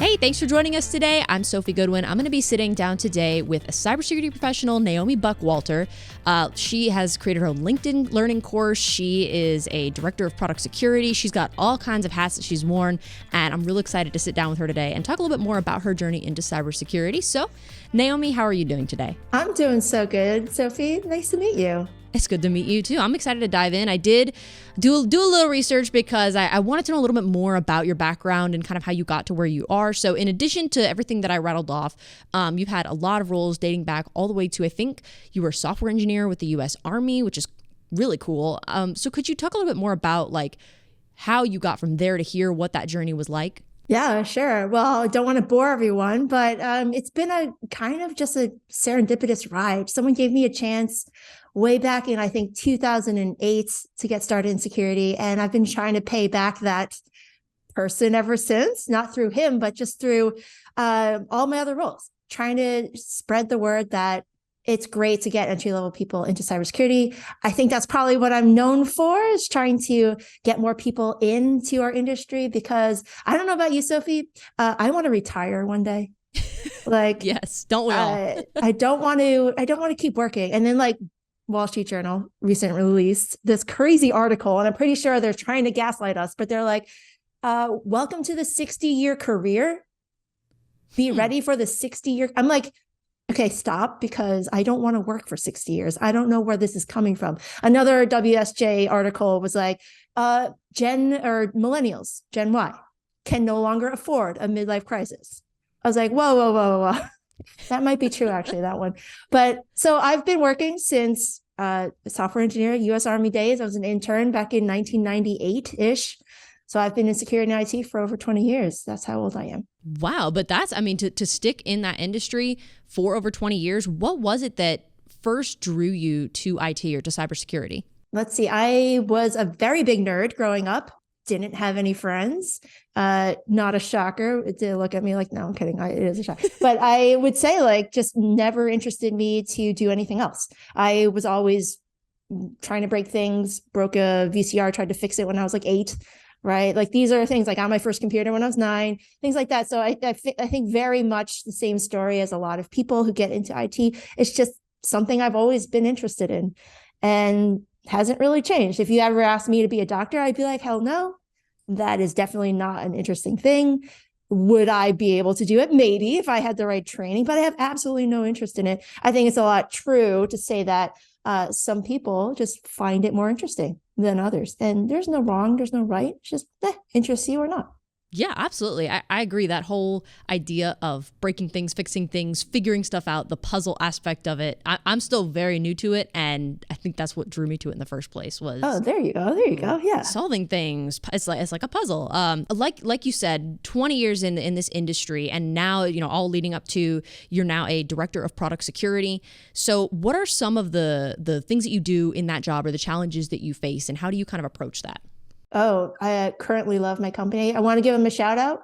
Hey, thanks for joining us today. I'm Sophie Goodwin. I'm going to be sitting down today with a cybersecurity professional, Naomi Buckwalter. She has created her own LinkedIn learning course. She is a director of product security. She's got all kinds of hats that she's worn, and I'm really excited to sit down with her today and talk a little bit more about her journey into cybersecurity. So, Naomi, how are you doing today? I'm doing so good, Sophie. Nice to meet you. It's good to meet you too. I'm excited to dive in. I did do a little research because I wanted to know a little bit more about your background and kind of how you got to where you are. So in addition to everything that I rattled off, you've had a lot of roles dating back all the way to, I think you were a software engineer with the U.S. Army, which is really cool. So could you talk a little bit more about like how you got from there to here, what that journey was like? Yeah, sure. Well, I don't want to bore everyone, but it's been a kind of just a serendipitous ride. Someone gave me a chance way back in, I think, 2008 to get started in security. And I've been trying to pay back that person ever since, not through him, but just through all my other roles, trying to spread the word that it's great to get entry-level people into cybersecurity. I think that's probably what I'm known for, is trying to get more people into our industry, because I don't know about you, Sophie. I want to retire one day. Like, yes, don't we all? I don't want to keep working. And then like Wall Street Journal recently released this crazy article, and I'm pretty sure they're trying to gaslight us, but they're like, welcome to the 60-year career. Be ready for the 60-year. I'm like, okay, stop, because I don't want to work for 60 years. I don't know where this is coming from. Another WSJ article was like, millennials, Gen Y, can no longer afford a midlife crisis. I was like, whoa. That might be true, actually, that one. But so I've been working since software engineer, U.S. Army days. I was an intern back in 1998-ish. So I've been in security and IT for over 20 years. That's how old I am. Wow. But that's, I mean, to stick in that industry for over 20 years, what was it that first drew you to IT or to cybersecurity? Let's see. I was a very big nerd growing up. Didn't have any friends. Not a shocker. It did look at me like, no, I'm kidding. It is a shock. But I would say like just never interested me to do anything else. I was always trying to break things, broke a VCR, tried to fix it when I was like 8. Right. Like these are things like I got my first computer when I was 9, things like that. So I think very much the same story as a lot of people who get into IT. It's just something I've always been interested in and hasn't really changed. If you ever asked me to be a doctor, I'd be like, hell no, that is definitely not an interesting thing. Would I be able to do it? Maybe, if I had the right training, but I have absolutely no interest in it. I think it's a lot true to say that some people just find it more interesting than others. And there's no wrong, there's no right. It's just interests you or not. Yeah, absolutely. I agree. That whole idea of breaking things, fixing things, figuring stuff out, the puzzle aspect of it. I'm still very new to it. And I think that's what drew me to it in the first place was. Oh, there you go. There you go. Yeah. Solving things. It's like a puzzle. Like you said, 20 years in this industry. And now, all leading up to you're now a director of product security. So what are some of the things that you do in that job or the challenges that you face? And how do you kind of approach that? Oh, I currently love my company. I want to give them a shout out.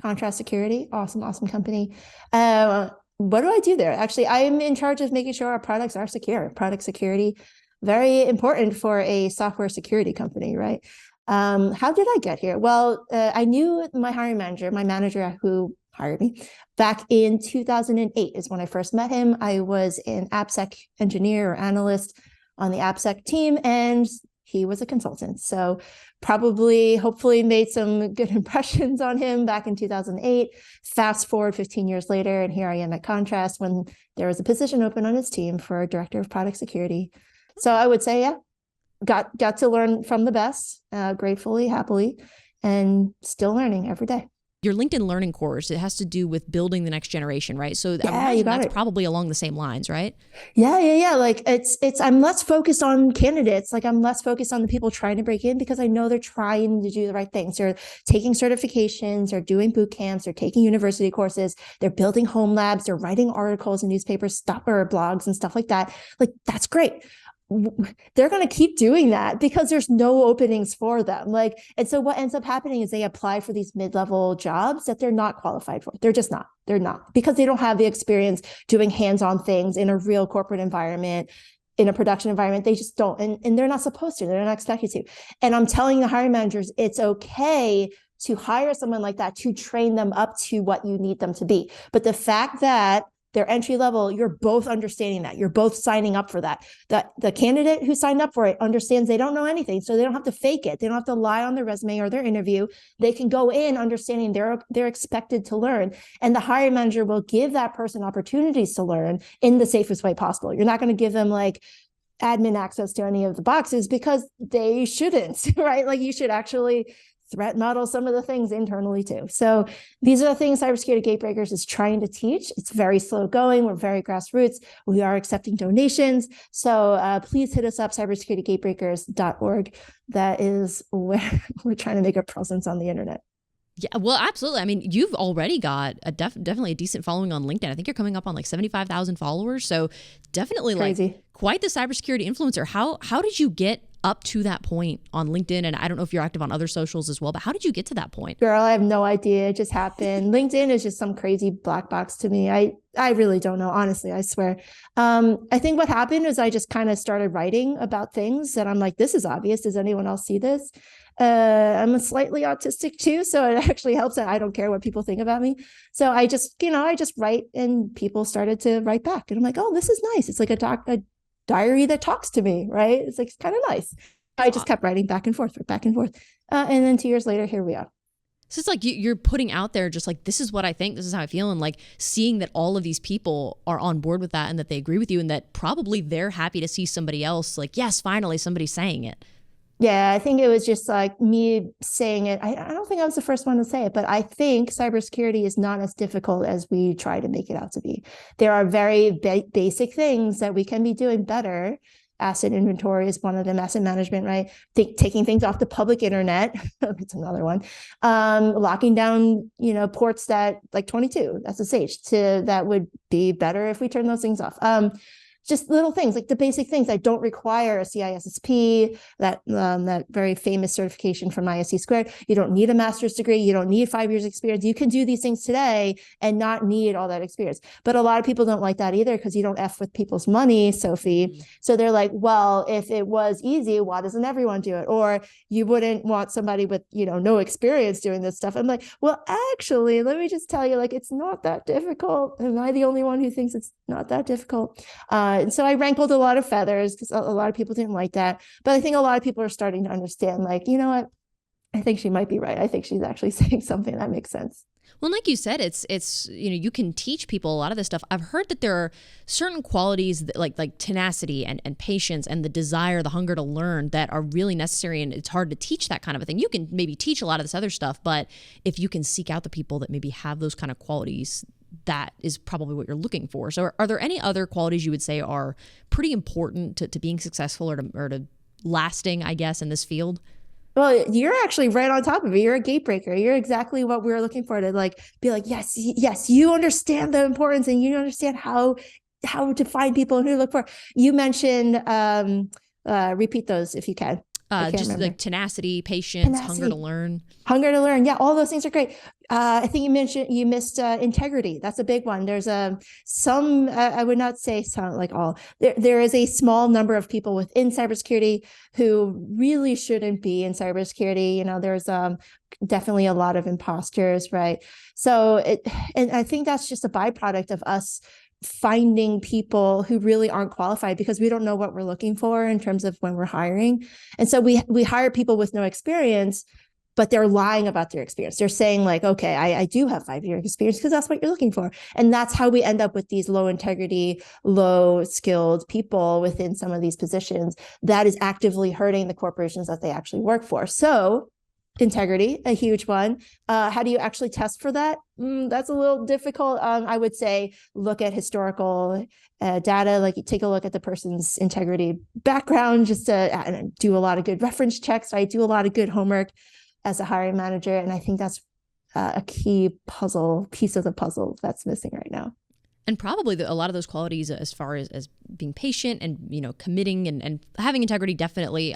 Contrast Security, awesome company. What do I do there? Actually, I am in charge of making sure our products are secure. Product security, very important for a software security company, right? How did I get here? Well, I knew my manager who hired me back in 2008 is when I first met him. I was an AppSec engineer or analyst on the AppSec team, and he was a consultant. So hopefully made some good impressions on him back in 2008. Fast forward 15 years later, and here I am at Contrast when there was a position open on his team for a director of product security. So I would say, yeah, got to learn from the best, gratefully, happily, and still learning every day. Your LinkedIn learning course, it has to do with building the next generation, right? So yeah, that's probably along the same lines, right? Yeah. Like I'm less focused on candidates. Like I'm less focused on the people trying to break in, because I know they're trying to do the right things. They're taking certifications, they're doing boot camps, they're taking university courses, they're building home labs, they're writing articles in newspapers, or blogs and stuff like that. Like that's great. They're going to keep doing that because there's no openings for them. And so what ends up happening is they apply for these mid-level jobs that they're not qualified for. They're not, because they don't have the experience doing hands-on things in a real corporate environment, in a production environment. They just don't. And they're not supposed to, they're not expected to. And I'm telling the hiring managers, it's okay to hire someone like that to train them up to what you need them to be. But the fact that they're entry level, you're both understanding that. You're both signing up for that. The candidate who signed up for it understands they don't know anything, so they don't have to fake it. They don't have to lie on their resume or their interview. They can go in understanding they're expected to learn. And the hiring manager will give that person opportunities to learn in the safest way possible. You're not going to give them like admin access to any of the boxes because they shouldn't, right? Like you should actually threat model some of the things internally too. So these are the things Cybersecurity Gatebreakers is trying to teach. It's very slow going. We're very grassroots. We are accepting donations. So please hit us up, cybersecuritygatebreakers.org. That is where we're trying to make a presence on the internet. Yeah, well, absolutely. I mean, you've already got definitely a decent following on LinkedIn. I think you're coming up on like 75,000 followers. So definitely Crazy. Like quite the cybersecurity influencer. How did you get up to that point on LinkedIn? And I don't know if you're active on other socials as well, but how did you get to that point? Girl, I have no idea. It just happened. LinkedIn is just some crazy black box to me. I really don't know. Honestly, I swear. I think what happened is I just kind of started writing about things and I'm like, this is obvious. Does anyone else see this? I'm slightly autistic too. So it actually helps that I don't care what people think about me. So I just write and people started to write back. And I'm like, oh, this is nice. It's like a diary that talks to me, right? It's like kind of nice. I just kept writing back and forth. And then 2 years later, here we are. So it's like you're putting out there just like, this is what I think, this is how I feel. And like seeing that all of these people are on board with that and that they agree with you and that probably they're happy to see somebody else like, yes, finally somebody's saying it. Yeah, I think it was just like me saying it. I don't think I was the first one to say it, but I think cybersecurity is not as difficult as we try to make it out to be. There are very basic things that we can be doing better. Asset inventory is one of them, asset management, right? Taking things off the public internet. It's another one. Locking down, ports that like 22, SSH, that would be better if we turn those things off. Just little things like the basic things. I don't require a CISSP, that very famous certification from ISC Squared. You don't need a master's degree. You don't need 5 years experience. You can do these things today and not need all that experience. But a lot of people don't like that either because you don't F with people's money, Sophie. Mm-hmm. So they're like, well, if it was easy, why doesn't everyone do it? Or you wouldn't want somebody with, no experience doing this stuff. I'm like, well, actually, let me just tell you, like, it's not that difficult. Am I the only one who thinks it's not that difficult? And so I rankled a lot of feathers because a lot of people didn't like that. But I think a lot of people are starting to understand, like, you know what? I think she might be right. I think she's actually saying something that makes sense. Well, like you said, it's you can teach people a lot of this stuff. I've heard that there are certain qualities that, like tenacity and patience and the desire, the hunger to learn that are really necessary. And it's hard to teach that kind of a thing. You can maybe teach a lot of this other stuff, but if you can seek out the people that maybe have those kind of qualities, that is probably what you're looking for. So are there any other qualities you would say are pretty important to being successful or to lasting, I guess, in this field? Well, you're actually right on top of it. You're a gatebreaker. You're exactly what we're looking for, to like be like, yes, you understand the importance and you understand how to find people and who to look for. You mentioned, repeat those if you can. Just remember. Like tenacity, patience, hunger to learn. Yeah, all those things are great. I think you missed integrity. That's a big one. There's some, I would not say some, like all. There is a small number of people within cybersecurity who really shouldn't be in cybersecurity. There's definitely a lot of imposters, right? So and I think that's just a byproduct of us finding people who really aren't qualified because we don't know what we're looking for in terms of when we're hiring. And so we hire people with no experience, but they're lying about their experience. They're saying like, okay, I do have 5 years experience because that's what you're looking for. And that's how we end up with these low integrity, low skilled people within some of these positions that is actively hurting the corporations that they actually work for. So integrity, a huge one. How do you actually test for that? That's a little difficult. I would say look at historical data, like you take a look at the person's integrity background, just to do a lot of good reference checks. I do a lot of good homework as a hiring manager. And I think that's a key piece of the puzzle that's missing right now. And probably a lot of those qualities as far as being patient and, committing and having integrity, definitely,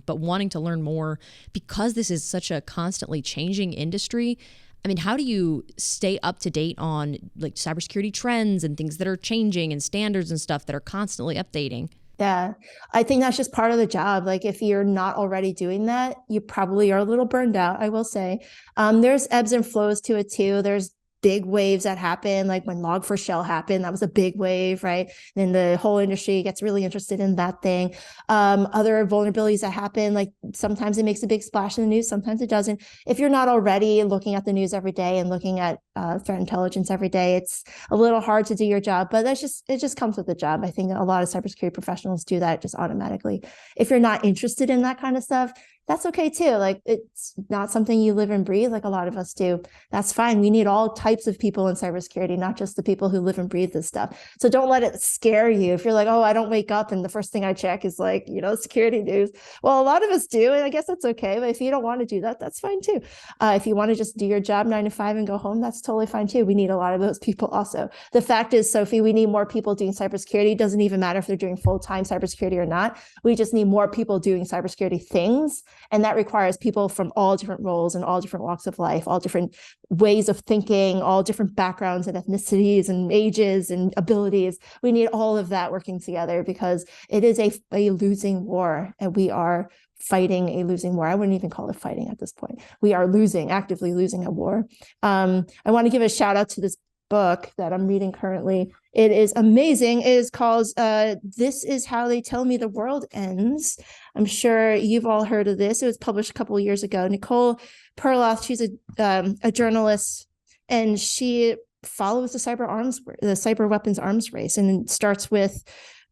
but wanting to learn more because this is such a constantly changing industry. I mean, how do you stay up to date on like cybersecurity trends and things that are changing and standards and stuff that are constantly updating? Yeah, I think that's just part of the job. Like if you're not already doing that, you probably are a little burned out, I will say. There's ebbs and flows to it too. There's big waves that happen, like when Log4Shell happened, that was a big wave, right? Then the whole industry gets really interested in that thing. Other vulnerabilities that happen, like sometimes it makes a big splash in the news, sometimes it doesn't. If you're not already looking at the news every day and looking at threat intelligence every day, it's a little hard to do your job, but it just comes with the job. I think a lot of cybersecurity professionals do that just automatically. If you're not interested in that kind of stuff, that's okay too. Like it's not something you live and breathe like a lot of us do. That's fine. We need all types of people in cybersecurity, not just the people who live and breathe this stuff. So don't let it scare you. If you're like, oh, I don't wake up and the first thing I check is like, security news. Well, a lot of us do, and I guess that's okay. But if you don't want to do that, that's fine too. If you want to just do your job 9 to 5 and go home, that's totally fine too. We need a lot of those people also. The fact is, Sophie, we need more people doing cybersecurity. It doesn't even matter if they're doing full-time cybersecurity or not. We just need more people doing cybersecurity things. And that requires people from all different roles and all different walks of life, all different ways of thinking, all different backgrounds and ethnicities and ages and abilities. We need all of that working together because it is a losing war, and we are fighting a losing war. I wouldn't even call it fighting at this point. We are actively losing a war. I want to give a shout out to this book that I'm reading currently. It is amazing. It is called This Is How They Tell Me the World Ends. I'm sure you've all heard of this. It was published a couple of years ago. Nicole Perloff, she's a journalist, and she follows the cyber weapons arms race, and it starts with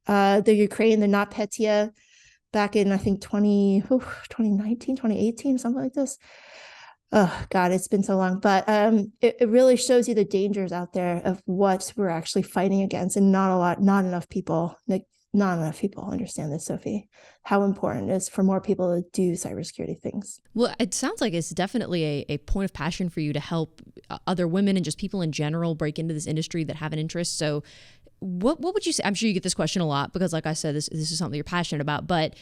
the Ukraine, the NotPetya, back in, I think, 2019, 2018, something like this. Oh God, it's been so long, but it really shows you the dangers out there of what we're actually fighting against, and not enough people understand this, Sophie, how important it is for more people to do cybersecurity things. Well, it sounds like it's definitely a point of passion for you to help other women and just people in general break into this industry that have an interest. So what would you say? I'm sure you get this question a lot because, like I said, this is something you're passionate about, but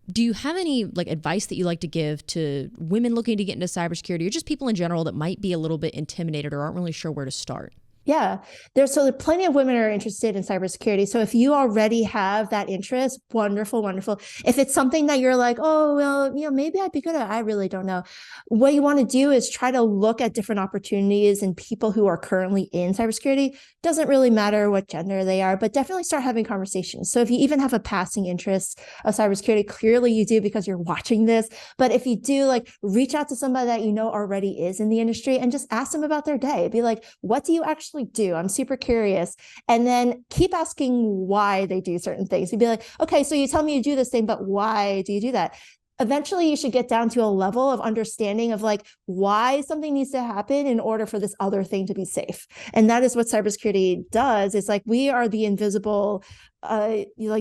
do you have any advice that you like to give to women looking to get into cybersecurity, or just people in general that might be a little bit intimidated or aren't really sure where to start? Yeah, there's plenty of women are interested in cybersecurity. So if you already have that interest, wonderful, wonderful. If it's something that you're like, oh, well, maybe I'd be good at, I really don't know. What you want to do is try to look at different opportunities and people who are currently in cybersecurity. Doesn't really matter what gender they are, but definitely start having conversations. So if you even have a passing interest of cybersecurity, clearly you do because you're watching this. But if you do, reach out to somebody that already is in the industry and just ask them about their day. Be like, what do you actually do? I'm super curious. And then keep asking why they do certain things. You'd be like, okay, so you tell me you do this thing, but why do you do that? Eventually you should get down to a level of understanding of why something needs to happen in order for this other thing to be safe. And that is what cybersecurity does. It's we are the invisible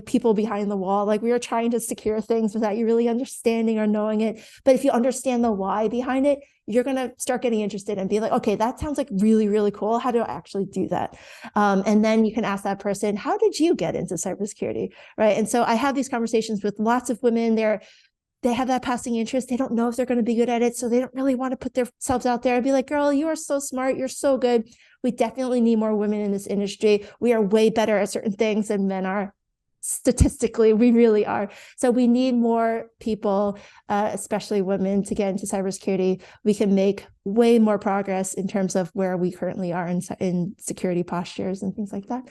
people behind the wall. We are trying to secure things without you really understanding or knowing it. But if you understand the why behind it, you're going to start getting interested and be like, okay, that sounds really, really cool. How do I actually do that? And then you can ask that person, how did you get into cybersecurity? Right. And so I have these conversations with lots of women. They have that passing interest. They don't know if they're going to be good at it. So they don't really want to put themselves out there and be like, girl, you are so smart. You're so good. We definitely need more women in this industry. We are way better at certain things than men are. Statistically, we really are. So we need more people, especially women, to get into cybersecurity. We can make way more progress in terms of where we currently are in security postures and things like that.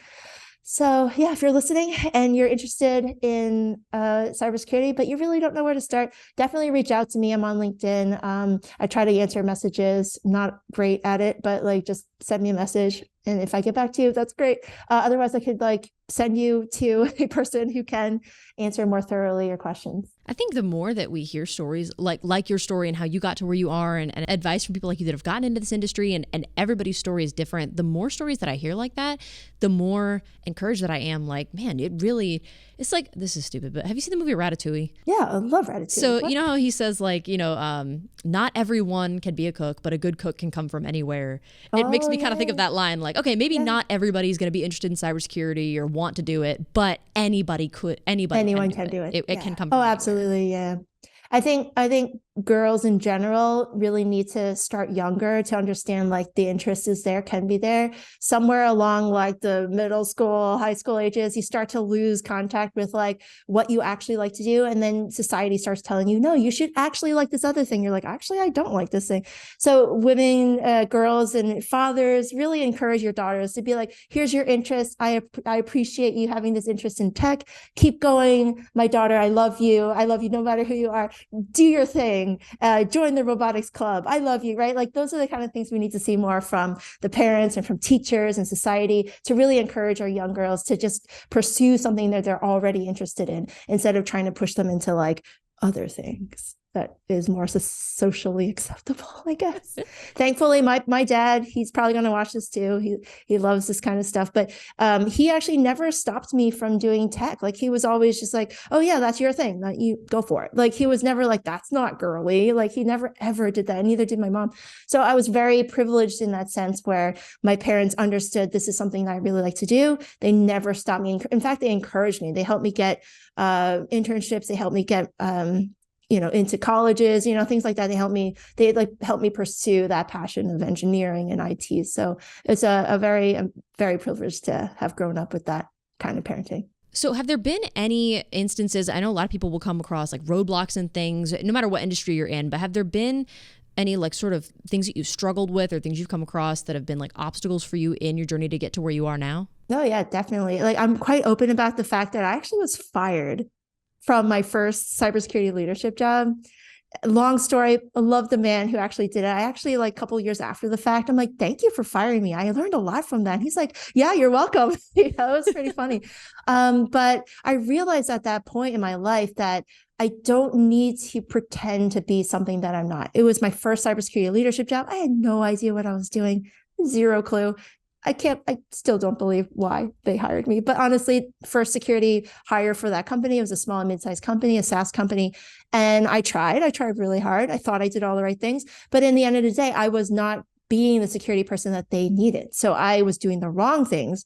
So yeah, if you're listening and you're interested in cybersecurity, but you really don't know where to start, definitely reach out to me. I'm on LinkedIn. I try to answer messages. I'm not great at it, but just send me a message. And if I get back to you, that's great. Otherwise, I could send you to a person who can answer more thoroughly your questions. I think the more that we hear stories like your story and how you got to where you are, and advice from people like you that have gotten into this industry, and everybody's story is different, the more stories that I hear like that, the more encouraged that I am. Man, it's this is stupid, but have you seen the movie Ratatouille? Yeah, I love Ratatouille. So you know how he says not everyone can be a cook, but a good cook can come from anywhere. It makes me kind of think of that line, okay, maybe not everybody's going to be interested in cybersecurity or want to do it, but anyone can do it. It can come from anywhere. Absolutely. Yeah. I think girls in general really need to start younger to understand like the interest is there, can be there. Somewhere along like the middle school, high school ages, you start to lose contact with like what you actually like to do. And then society starts telling you, no, you should actually like this other thing. You're like, actually, I don't like this thing. So women, girls and fathers, really encourage your daughters to be like, here's your interest. I appreciate you having this interest in tech. Keep going. My daughter, I love you. I love you no matter who you are. Do your thing. Join the robotics club. I love you, right? Like those are the kind of things we need to see more from the parents and from teachers and society to really encourage our young girls to just pursue something that they're already interested in instead of trying to push them into like other things that is more socially acceptable, I guess. Thankfully, my dad, he's probably going to watch this too. He loves this kind of stuff, but he actually never stopped me from doing tech. Like he was always just like, oh yeah, that's your thing. You go for it. Like he was never like, that's not girly. Like he never ever did that. And neither did my mom. So I was very privileged in that sense where my parents understood this is something that I really like to do. They never stopped me. In fact, they encouraged me. They helped me get internships. They helped me get into colleges, things like that. They helped me pursue that passion of engineering and IT. So it's I'm very privileged to have grown up with that kind of parenting. So have there been any instances, I know a lot of people will come across like roadblocks and things, no matter what industry you're in, but have there been any like sort of things that you've struggled with or things you've come across that have been like obstacles for you in your journey to get to where you are now? Oh yeah, definitely. Like I'm quite open about the fact that I actually was fired from my first cybersecurity leadership job. Long story. I love the man who actually did it. I actually, like a couple of years after the fact, I'm like, thank you for firing me. I learned a lot from that. And he's like, yeah, you're welcome. It was pretty funny. But I realized at that point in my life that I don't need to pretend to be something that I'm not. It was my first cybersecurity leadership job. I had no idea what I was doing. Zero clue. I still don't believe why they hired me. But honestly, first security hire for that company, it was a small and mid-sized company, a SaaS company. And I tried really hard. I thought I did all the right things. But in the end of the day, I was not being the security person that they needed. So I was doing the wrong things,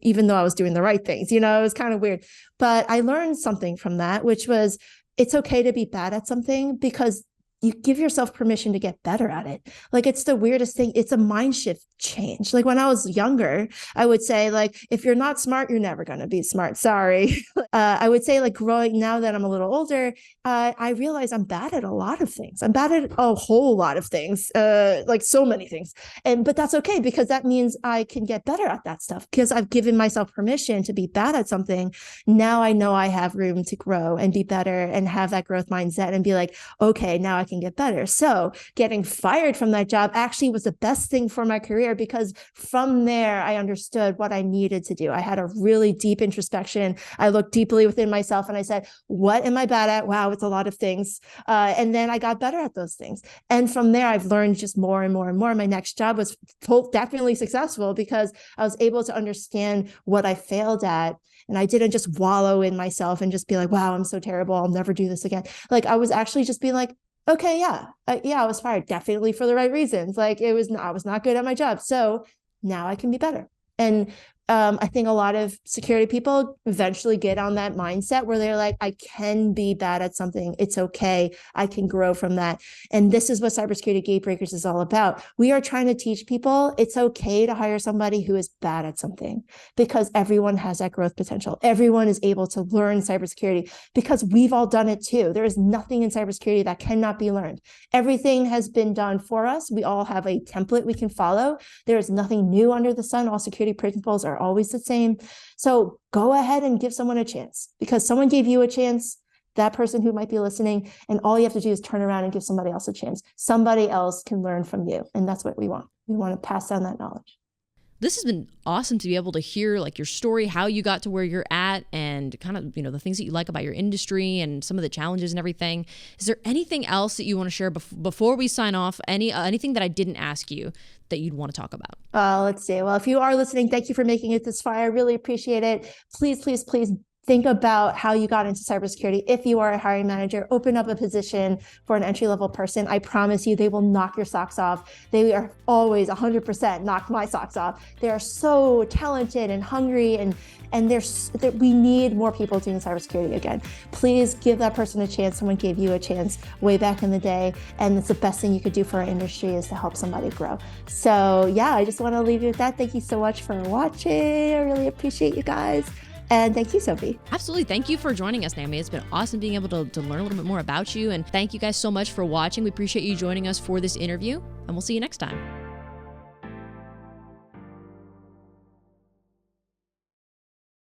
even though I was doing the right things. It was kind of weird. But I learned something from that, which was it's okay to be bad at something because you give yourself permission to get better at it. Like it's the weirdest thing. It's a mind shift change. Like when I was younger, I would say like, if you're not smart, you're never going to be smart. Sorry. I would say like growing now that I'm a little older, I realize I'm bad at a lot of things. I'm bad at a whole lot of things, like so many things. But that's okay because that means I can get better at that stuff because I've given myself permission to be bad at something. Now I know I have room to grow and be better and have that growth mindset and be like, okay, now I can get better. So getting fired from that job actually was the best thing for my career because from there, I understood what I needed to do. I had a really deep introspection. I looked deeply within myself and I said, what am I bad at? Wow, it's a lot of things. And then I got better at those things. And from there, I've learned just more and more and more. My next job was definitely successful because I was able to understand what I failed at. And I didn't just wallow in myself and just be like, wow, I'm so terrible. I'll never do this again. Like I was actually just being like, okay, yeah, I was fired definitely for the right reasons. Like I was not good at my job. So now I can be better. And I think a lot of security people eventually get on that mindset where they're like, I can be bad at something. It's okay. I can grow from that. And this is what Cybersecurity Gatebreakers is all about. We are trying to teach people it's okay to hire somebody who is bad at something because everyone has that growth potential. Everyone is able to learn cybersecurity because we've all done it too. There is nothing in cybersecurity that cannot be learned. Everything has been done for us. We all have a template we can follow. There is nothing new under the sun. All security principles are always the same. So go ahead and give someone a chance because someone gave you a chance, that person who might be listening, and all you have to do is turn around and give somebody else a chance. Somebody else can learn from you. And that's what we want. We want to pass down that knowledge. This has been awesome to be able to hear like your story, how you got to where you're at and kind of, the things that you like about your industry and some of the challenges and everything. Is there anything else that you want to share before we sign off? Anything that I didn't ask you that you'd want to talk about? Let's see. Well, if you are listening, thank you for making it this far. I really appreciate it. Please, please, please think about how you got into cybersecurity. If you are a hiring manager, open up a position for an entry-level person. I promise you, they will knock your socks off. They are always 100% knock my socks off. They are so talented and hungry, and we need more people doing cybersecurity again. Please give that person a chance. Someone gave you a chance way back in the day, and it's the best thing you could do for our industry is to help somebody grow. So yeah, I just want to leave you with that. Thank you so much for watching. I really appreciate you guys. And thank you, Sophie. Absolutely. Thank you for joining us, Naomi. It's been awesome being able to learn a little bit more about you. And thank you guys so much for watching. We appreciate you joining us for this interview, and we'll see you next time.